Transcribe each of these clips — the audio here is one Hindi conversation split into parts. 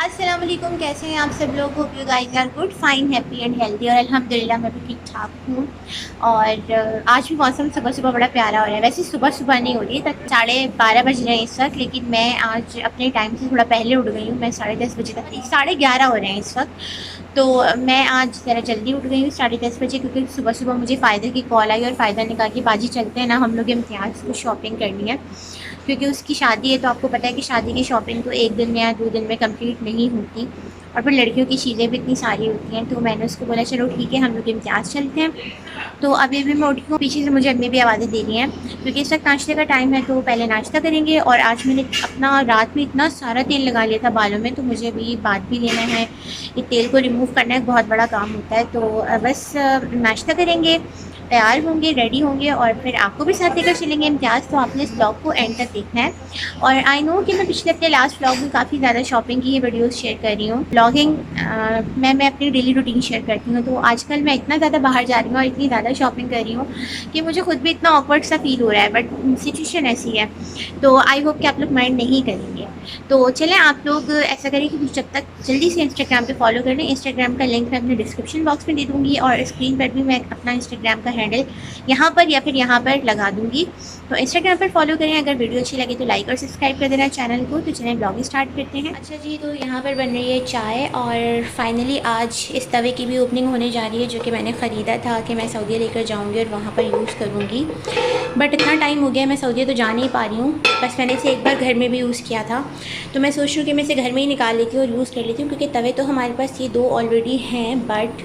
अस्सलाम वालेकुम। कैसे हैं आप सब लोग? Hope you guys are good, fine, happy and healthy. और अल्हम्दुलिल्लाह मैं भी ठीक ठाक हूँ। और आज भी मौसम सुबह सुबह बड़ा प्यारा हो रहा है। वैसे सुबह सुबह नहीं हो रही है, तक 12:30 बज रहे हैं इस वक्त, लेकिन मैं आज अपने टाइम से थोड़ा पहले उठ गई हूँ। मैं 10:30 बजे तक थी, 11:30 हो रहे हैं इस वक्त। तो मैं आज ज़रा जल्दी उठ गई हूँ 10:30 बजे, क्योंकि सुबह सुबह मुझे फ़ायदा की कॉल आई और फ़ायदा ने कहा कि बाजी चलते हैं ना, हम लोग इम्तियाज़ को शॉपिंग करनी है, क्योंकि उसकी शादी है। तो आपको पता है कि शादी की शॉपिंग तो एक दिन में या 2 दिन में कंप्लीट नहीं होती, और फिर लड़कियों की चीज़ें भी इतनी सारी होती हैं। तो मैंने उसको बोला चलो ठीक है, हम लोग इम्तियाज़ चलते हैं। तो अभी भी मैं उठी हूँ, पीछे से मुझे अम्मी भी आवाज़ें दे रही हैं, क्योंकि इस वक्त नाश्ते का टाइम है। तो पहले नाश्ता करेंगे। और आज मैंने अपना रात में इतना सारा तेल लगा लिया था बालों में, तो मुझे अभी बात भी लेना है, ये तेल को रिमूव करना एक बहुत बड़ा काम होता है। तो बस नाश्ता करेंगे, तैयार होंगे, रेडी होंगे, और फिर आपको भी साथ लेकर चलेंगे इम्तियाज़। तो आपने इस ब्लॉग को एंड तक देखना है। और आई नो कि मैं पिछले अपने लास्ट ब्लॉग में काफ़ी ज़्यादा शॉपिंग की वीडियोस शेयर कर रही हूँ। ब्लॉगिंग मैं अपनी डेली रूटीन शेयर करती हूँ। तो आजकल मैं इतना ज़्यादा बाहर जा रही हूँ और इतनी ज़्यादा शॉपिंग कर रही हूँ कि मुझे खुद भी इतना ऑकवर्ड सा फील हो रहा है, बट सिचुएशन ऐसी है। तो आई होप कि आप लोग माइंड नहीं करेंगे। तो चलें, आप लोग ऐसा करें कि जब तक जल्दी से इंस्टाग्राम पे फॉलो कर लें। इंस्टाग्राम का लिंक मैं अपने डिस्क्रिप्शन बॉक्स में दे दूँगी, और स्क्रीन पर भी मैं अपना इंस्टाग्राम का हैंडल यहाँ पर या फिर यहाँ पर लगा दूँगी। तो इंस्टाग्राम पर फॉलो करें। अगर वीडियो अच्छी लगे तो लाइक और सब्सक्राइब कर देना चैनल को। तो चलें ब्लॉग स्टार्ट करते हैं। अच्छा जी, तो यहाँ पर बन रही है चाय, और फाइनली आज इस तवे की भी ओपनिंग होने जा रही है, जो कि मैंने ख़रीदा था कि मैं सऊदी लेकर जाऊँगी और वहाँ पर यूज़ करूँगी। बट इतना टाइम हो गया, मैं सऊदी तो जा नहीं पा रही हूँ। बस मैंने इसे एक बार घर में भी यूज़ किया था, तो मैं सोच रही हूँ कि मैं इसे घर में ही निकाल लेती हूँ और यूज़ कर लेती हूँ, क्योंकि तवे तो हमारे पास ये 2 ऑलरेडी हैं। बट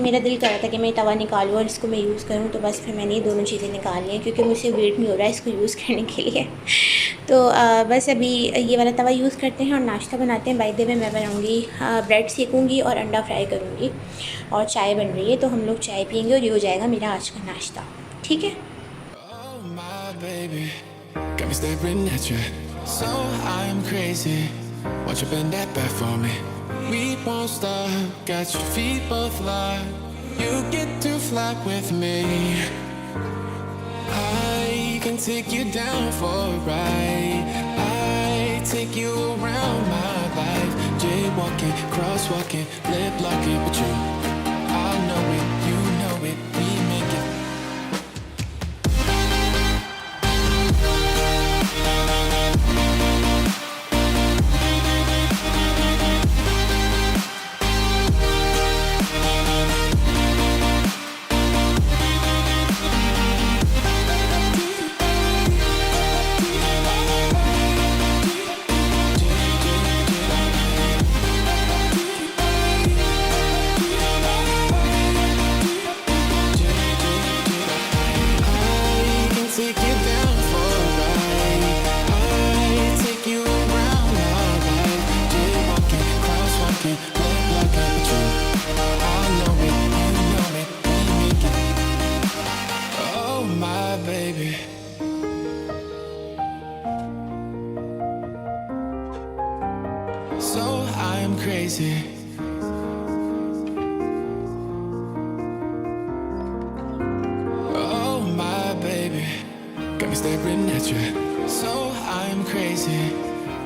मेरा दिल कर रहा था कि मैं तवा निकालूँ और इसको मैं यूज़ करूँ। तो बस फिर मैंने ये दोनों चीज़ें निकाल ली हैं, क्योंकि मुझसे वेट नहीं हो रहा है इसको यूज़ करने के लिए। तो बस अभी ये वाला तवा यूज़ करते हैं और नाश्ता बनाते हैं। बाय द वे मैं बनाऊँगी ब्रेड सेकूँगी और अंडा फ्राई करूँगी, और चाय बन रही है। तो हम लोग चाय पियेंगे और ये हो जाएगा मेरा आज का नाश्ता। ठीक है। We won't stop, got your feet both locked. You get to fly with me. I can take you down for a ride. I take you around my life. Jaywalking, crosswalking, lip locking with you. I know it, you know it, we make it. So I'm crazy. Oh my baby, got me staring at you. So I'm crazy.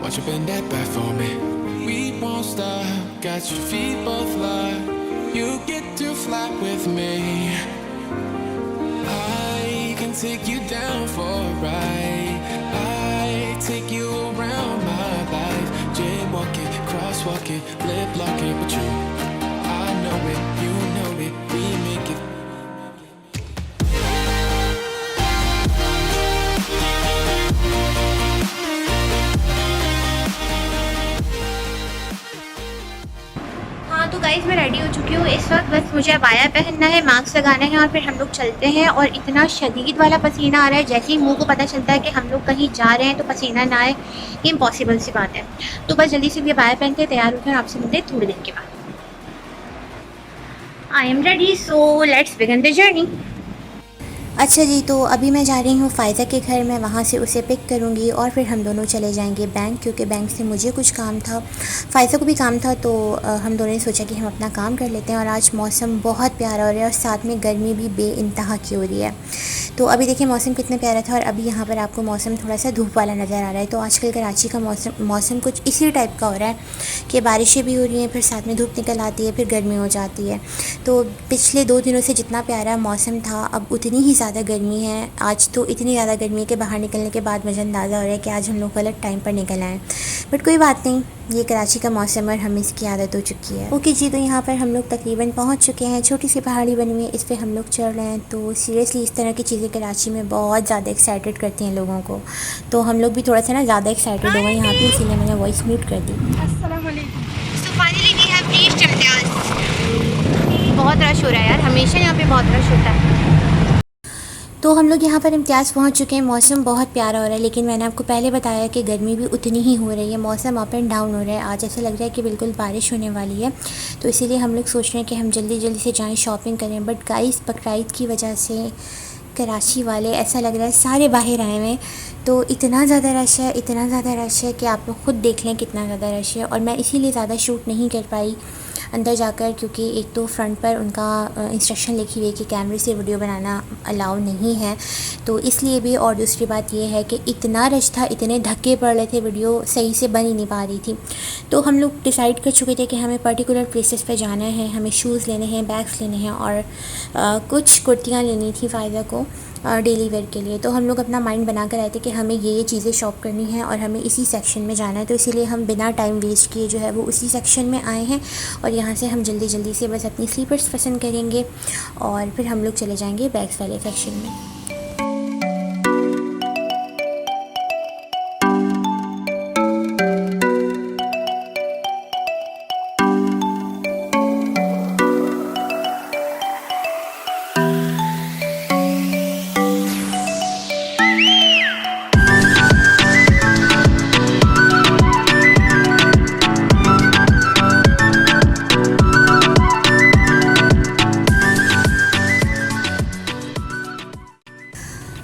Won't you bend that back for me? We won't stop, got your feet both locked. You get to fly with me. I can take you down for a ride. I take you around my life. Jaywalking, crosswalking, lip locking with you. I know it, you know it, we make it. हाँ, तो गाइस मैं रेडी हो चुकी हूँ इस वक्त। बस मुझे अबाया पहनना है, मास्क लगाना है, और फिर हम लोग चलते हैं। और इतना शदीद वाला पसीना आ रहा है, जैसे ही मुंह को पता चलता है कि हम लोग कहीं जा रहे हैं तो पसीना ना आए, ये इम्पॉसिबल सी बात है। तो बस जल्दी से भी अबाया पहनते तैयार होकर आपसे मिलते थोड़ी देर के बाद। I am ready, so let's begin the journey. अच्छा जी, तो अभी मैं जा रही हूँ फ़ायज़ा के घर में, वहाँ से उसे पिक करूँगी और फिर हम दोनों चले जाएंगे बैंक, क्योंकि बैंक से मुझे कुछ काम था, फ़ायज़ा को भी काम था। तो हम दोनों ने सोचा कि हम अपना काम कर लेते हैं। और आज मौसम बहुत प्यारा हो रहा है और साथ में गर्मी भी बेइंतहा की हो रही है। तो अभी देखिए मौसम कितना प्यारा था और अभी यहाँ पर आपको मौसम थोड़ा सा धूप वाला नज़र आ रहा है। तो आजकल कराची का मौसम कुछ इसी टाइप का हो रहा है कि बारिशें भी हो रही हैं, फिर साथ में धूप निकल आती है, फिर गर्मी हो जाती है। तो पिछले 2 दिनों से जितना प्यारा मौसम था, अब उतनी ही ज़्यादा गर्मी है। आज तो इतनी ज़्यादा गर्मी है कि बाहर निकलने के बाद मुझे अंदाज़ा हो रहा है कि आज हम लोग गलत टाइम पर निकल आए। बट कोई बात नहीं, ये कराची का मौसम और हमें इसकी आदत हो चुकी है। ओके जी, तो यहाँ पर हम लोग तकरीबन पहुँच चुके हैं। छोटी सी पहाड़ी बनी हुई है, इस पर हम लोग चढ़ रहे हैं। तो सीरियसली इस तरह की चीज़ें कराची में बहुत ज़्यादा एक्साइटेड करती हैं लोगों को। तो हम लोग भी थोड़ा सा ना ज़्यादा एक्साइटेड हो गए यहाँ पे, इसीलिए मैंने वॉइस म्यूट कर दी। अस्सलाम वालेकुम। So finally we have reached Imtiaz. बहुत रश हो रहा है यार, हमेशा यहाँ पे बहुत रश होता है। तो हम लोग यहाँ पर इम्तियाज़ पहुँच चुके हैं। मौसम बहुत प्यारा हो रहा है, लेकिन मैंने आपको पहले बताया कि गर्मी भी उतनी ही हो रही है। मौसम अप एंड डाउन हो रहा है। आज ऐसा लग रहा है कि बिल्कुल बारिश होने वाली है। तो इसीलिए हम लोग सोच रहे हैं कि हम जल्दी जल्दी से जाएँ, शॉपिंग करें। बट गाइस, बकरीद की वजह से कराची वाले ऐसा लग रहा है सारे बाहर आए हुए हैं। तो इतना ज़्यादा रश है, इतना ज़्यादा रश है कि आप लोग ख़ुद देख लें कितना ज़्यादा रश है। और मैं इसीलिए ज़्यादा शूट नहीं कर पाई अंदर जाकर, क्योंकि एक तो फ्रंट पर उनका इंस्ट्रक्शन लिखी हुई है कि कैमरे से वीडियो बनाना अलाउ नहीं है, तो इसलिए भी। और दूसरी बात ये है कि इतना रश था, इतने धक्के पड़ रहे थे, वीडियो सही से बन ही नहीं पा रही थी। तो हम लोग डिसाइड कर चुके थे कि हमें पर्टिकुलर प्लेसेस पे जाना है, हमें शूज़ लेने हैं, बैग्स लेने हैं और कुछ कुर्तियाँ लेनी थी फ़ायदा को डेली वेयर के लिए। तो हम लोग अपना माइंड बना कर आए थे कि हमें ये चीज़ें शॉप करनी है और हमें इसी सेक्शन में जाना है। तो इसीलिए हम बिना टाइम वेस्ट किए जो है वो उसी सेक्शन में आए हैं। और यहाँ से हम जल्दी जल्दी से बस अपनी स्लीपर्स पसंद करेंगे और फिर हम लोग चले जाएंगे बैग्स वाले सेक्शन में।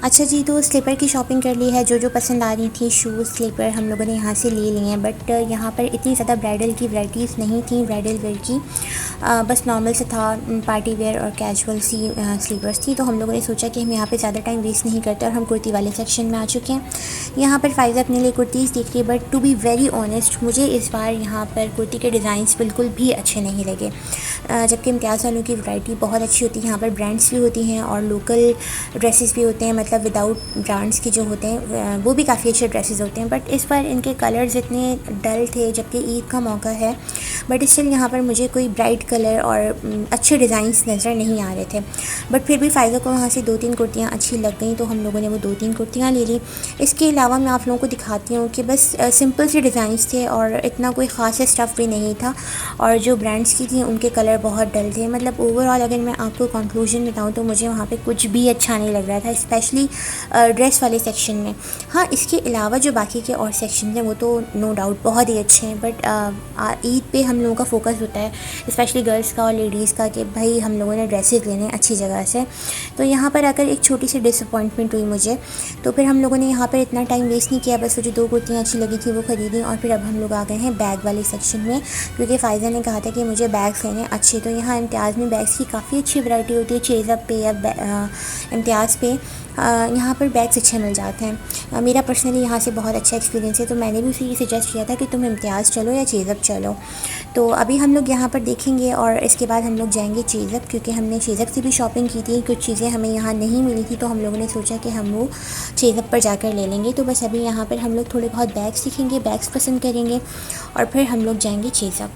अच्छा जी, तो स्लीपर की शॉपिंग कर ली है। जो पसंद आ रही थी शूज़, स्लीपर हम लोगों ने यहाँ से ले लिए हैं। बट यहाँ पर इतनी ज़्यादा ब्राइडल की वैराइटीज़ नहीं थी, ब्राइडल वेयर की। बस नॉर्मल से था, पार्टी वेयर और कैजुअल सी स्लीपर्स थी। तो हम लोगों ने सोचा कि हम यहाँ पे ज़्यादा टाइम वेस्ट नहीं करते और हम कुर्ती वाले सेक्शन में आ चुके हैं। यहाँ पर फ़ायदा अपने लिए कुर्तीज़ देख रही है, but to be very honest मुझे इस बार यहाँ पर कुर्ती के डिज़ाइंस बिल्कुल भी अच्छे नहीं लगे। जबकि इम्तियाज़ वालों की वैरायटी बहुत अच्छी होती है। यहाँ पर ब्रांड्स भी होती हैं और लोकल ड्रेसेस भी होते हैं, मतलब विदाउट ब्रांड्स के जो होते हैं वो भी काफ़ी अच्छे ड्रेसेस होते हैं। बट इस बार इनके कलर्स इतने डल थे, जबकि ईद का मौका है। बट स्टिल यहाँ पर मुझे कोई ब्राइट कलर और अच्छे डिज़ाइंस नज़र नहीं आ रहे थे। बट फिर भी फ़ायदा को वहाँ से 2-3 कुर्तियाँ अच्छी लग गई, तो हम लोगों ने वो 2-3 कुर्तियाँ ले ली। इसके अलावा मैं आप लोगों को दिखाती हूँ कि बस सिंपल से डिज़ाइंस थे और इतना कोई ख़ास स्टफ़ भी नहीं था। और जो ब्रांड्स की थी उनके कलर बहुत डल थे। मतलब ओवरऑल अगर मैं आपको कंक्लूजन बताऊँ तो मुझे वहाँ पे कुछ भी अच्छा नहीं लग रहा था, स्पेशली ड्रेस वाले सेक्शन में। हाँ, इसके अलावा जो बाकी के और सेक्शन हैं वो तो नो डाउट बहुत ही अच्छे हैं। बट ईद पे हम लोगों का फोकस होता है, स्पेशली गर्ल्स का और लेडीज़ का, कि भाई हम लोगों ने ड्रेसेस लेने अच्छी जगह से। तो यहाँ पर आकर एक छोटी सी डिसअपॉइंटमेंट हुई मुझे। तो फिर हम लोगों ने यहाँ पर इतना टाइम वेस्ट नहीं किया, बस वो जो 2 कुर्तियाँ अच्छी लगी थी वो ख़रीदी। और फिर अब हम लोग आ गए हैं बैग वाले सेक्शन में, क्योंकि फ़ायदा ने कहा था कि मुझे बैग्स लेने अच्छे। तो यहाँ इम्तियाज़ में बैग्स की काफ़ी अच्छी वैरायटी होती है। चेज़अप पे या इम्तियाज़ पे यहाँ पर बैग्स अच्छे मिल जाते हैं। मेरा पर्सनली यहाँ से बहुत अच्छा एक्सपीरियंस है, तो मैंने भी उसे ये सजेस्ट किया था कि तुम इम्तियाज़ चलो या चेज़अप चलो। तो अभी हम लोग यहाँ पर देखेंगे और इसके बाद हम लोग जाएंगे चेज़अप, क्योंकि हमने चेज़अप से भी शॉपिंग की थी। कुछ चीज़ें हमें यहाँ नहीं मिली थी, तो हम लोगों ने सोचा कि हम वो चेज़अप पर जाकर ले लेंगे। तो बस अभी यहाँ पर हम लोग थोड़े बहुत बैग्स दिखेंगे, बैग्स पसंद करेंगे और फिर हम लोग जाएंगे चेज़अप।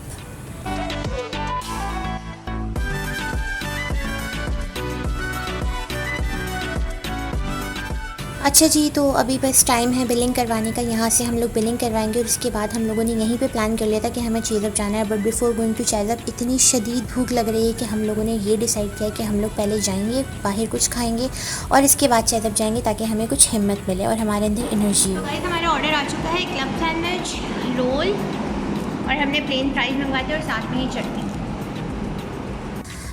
अच्छा जी, तो अभी बस टाइम है बिलिंग करवाने का। यहाँ से हम लोग बिलिंग करवाएंगे और उसके बाद हम लोगों ने यहीं पे प्लान कर लिया था कि हमें चेज़अप जाना है। बट बिफ़ोर गोइंग टू चेज़अप इतनी शदीद भूख लग रही है कि हम लोगों ने ये डिसाइड किया कि हम लोग पहले जाएंगे, बाहर कुछ खाएंगे और इसके बाद चेज़अप जाएंगे, ताकि हमें कुछ हिम्मत मिले और हमारे अंदर एनर्जी हो। हमारा ऑर्डर आ चुका है, क्लब सैंडविच, रोल और हमने प्लेन फ्राइज़ मंगवाए थे और साथ में ही चटनी।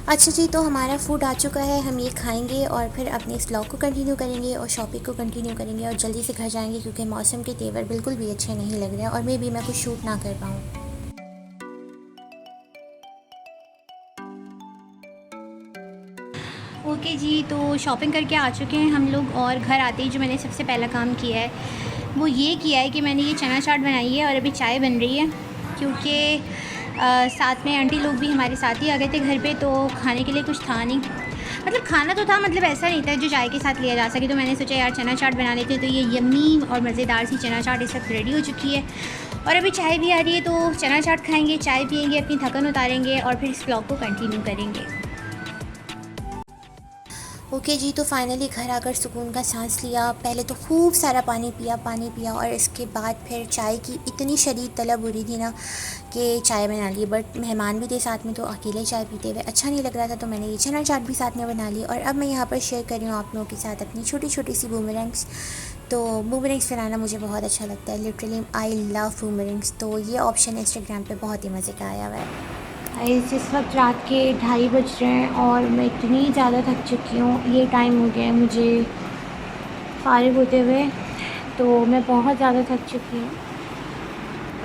अच्छा जी, तो हमारा फूड आ चुका है, हम ये खाएंगे और फिर अपने इस व्लॉग को कंटिन्यू करेंगे और शॉपिंग को कंटिन्यू करेंगे और जल्दी से घर जाएंगे क्योंकि मौसम के तेवर बिल्कुल भी अच्छे नहीं लग रहे हैं और मे भी मैं कुछ शूट ना कर पाऊँ। ओके जी, तो शॉपिंग करके आ चुके हैं हम लोग और घर आते ही जो मैंने सबसे पहला काम किया है वो ये किया है कि मैंने ये चना चाट बनाई है और अभी चाय बन रही है क्योंकि साथ में आंटी लोग भी हमारे साथ ही आ गए थे घर पे, तो खाने के लिए कुछ था नहीं। मतलब खाना तो था, मतलब ऐसा नहीं था जो चाय के साथ लिया जा सके, तो मैंने सोचा यार चना चाट बना लेते हैं। तो ये यम्मी और मज़ेदार सी चना चाट इस वक्त रेडी हो चुकी है और अभी चाय भी आ रही है, तो चना चाट खाएँगे, चाय पियेंगे, अपनी थकन उतारेंगे और फिर इस ब्लॉग को कंटिन्यू करेंगे। ओके जी, तो फाइनली घर आकर सुकून का सांस लिया। पहले तो खूब सारा पानी पिया और इसके बाद फिर चाय की इतनी शदीद तलब हो रही थी ना कि चाय बना ली। बट मेहमान भी थे साथ में तो अकेले चाय पीते हुए अच्छा नहीं लग रहा था, तो मैंने ये चना चाट भी साथ में बना ली। और अब मैं यहाँ पर शेयर कर रही हूँ आप लोगों के साथ अपनी छोटी छोटी सी बूमरैंग्स। तो बूमरैंग्स बनाना मुझे बहुत अच्छा लगता है, लिटरली आई लव बूमरैंग्स। तो ये ऑप्शन इंस्टाग्राम पे बहुत ही मज़े का आया हुआ है। इस वक्त रात के 2:30 बज रहे हैं और मैं इतनी ज़्यादा थक चुकी हूँ। ये टाइम हो गया है मुझे फ़ारिग होते हुए, तो मैं बहुत ज़्यादा थक चुकी हूँ।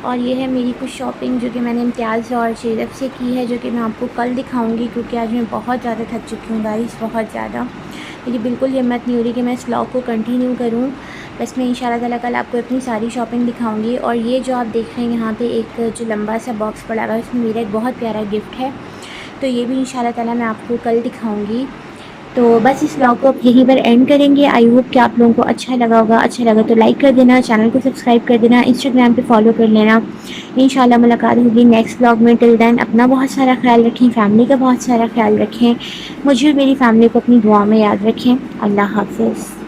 और ये है मेरी कुछ शॉपिंग जो कि मैंने इम्तियाज़ और शेरफ से की है, जो कि मैं आपको कल दिखाऊंगी क्योंकि आज मैं बहुत ज़्यादा थक चुकी हूँ गाइस, बहुत ज़्यादा। मुझे बिल्कुल हिम्मत नहीं हो रही कि मैं इस व्लॉग को कंटिन्यू करूँ। बस मैं इंशाल्लाह ताला कल आपको अपनी सारी शॉपिंग दिखाऊंगी। और ये जो आप देख रहे हैं यहाँ पे एक जो लंबा सा बॉक्स पड़ा हुआ है, इसमें मेरा एक बहुत प्यारा गिफ्ट है, तो ये भी इंशाल्लाह ताला मैं आपको कल दिखाऊंगी। तो बस इस व्लॉग को अब यहीं पर एंड करेंगे। आई होप कि आप लोगों को अच्छा लगा होगा। अच्छा लगा तो लाइक कर देना, चैनल को सब्सक्राइब कर देना, इंस्टाग्राम पे फॉलो कर लेना। इंशाल्लाह मुलाकात होगी नेक्स्ट व्लॉग में। टिल देन अपना बहुत सारा ख्याल रखें, फैमिली का बहुत सारा ख्याल रखें, मुझे और मेरी फैमिली को अपनी दुआ में याद रखें। अल्लाह हाफिज़।